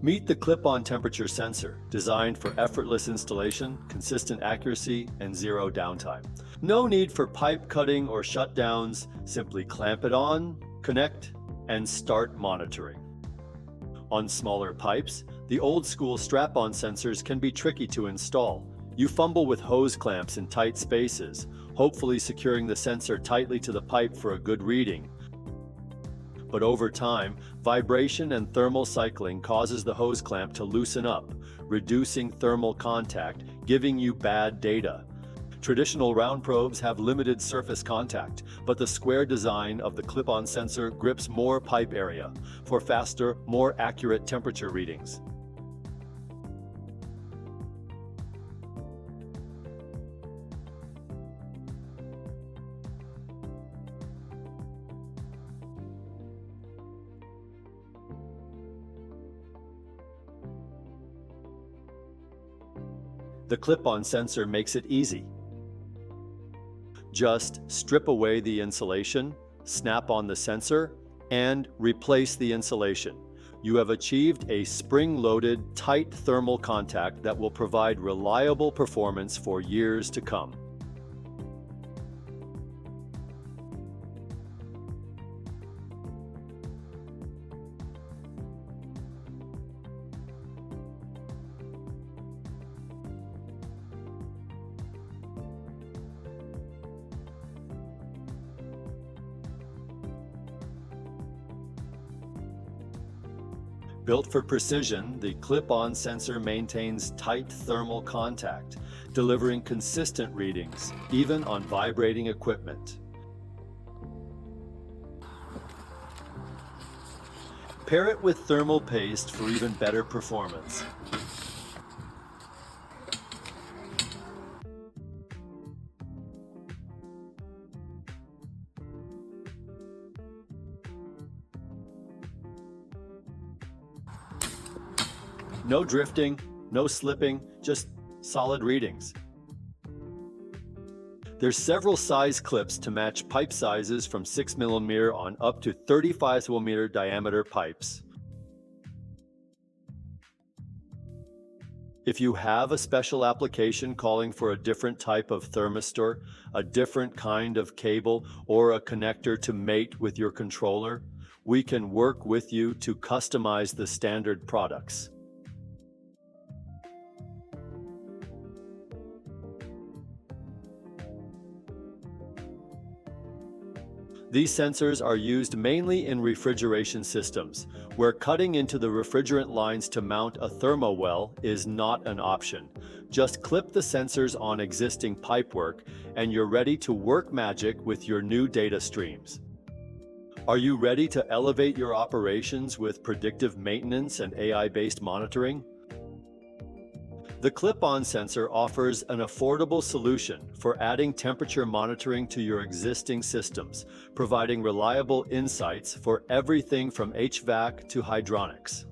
Meet the clip-on temperature sensor, designed for effortless installation, consistent accuracy, and zero downtime. No need for pipe cutting or shutdowns, simply clamp it on, connect, and start monitoring. On smaller pipes, the old-school strap-on sensors can be tricky to install. You fumble with hose clamps in tight spaces, hopefully securing the sensor tightly to the pipe for a good reading. But over time, vibration and thermal cycling causes the hose clamp to loosen up, reducing thermal contact, giving you bad data. Traditional round probes have limited surface contact, but the square design of the clip-on sensor grips more pipe area for faster, more accurate temperature readings. The clip-on sensor makes it easy. Just strip away the insulation, snap on the sensor, and replace the insulation. You have achieved a spring-loaded, tight thermal contact that will provide reliable performance for years to come. Built for precision, the clip-on sensor maintains tight thermal contact, delivering consistent readings, even on vibrating equipment. Pair it with thermal paste for even better performance. No drifting, no slipping, just solid readings. There's several size clips to match pipe sizes from 6mm on up to 35mm diameter pipes. If you have a special application calling for a different type of thermistor, a different kind of cable, or a connector to mate with your controller, we can work with you to customize the standard products. These sensors are used mainly in refrigeration systems, where cutting into the refrigerant lines to mount a thermo well is not an option. Just clip the sensors on existing pipework and you're ready to work magic with your new data streams. Are you ready to elevate your operations with predictive maintenance and AI-based monitoring? The clip-on sensor offers an affordable solution for adding temperature monitoring to your existing systems, providing reliable insights for everything from HVAC to hydronics.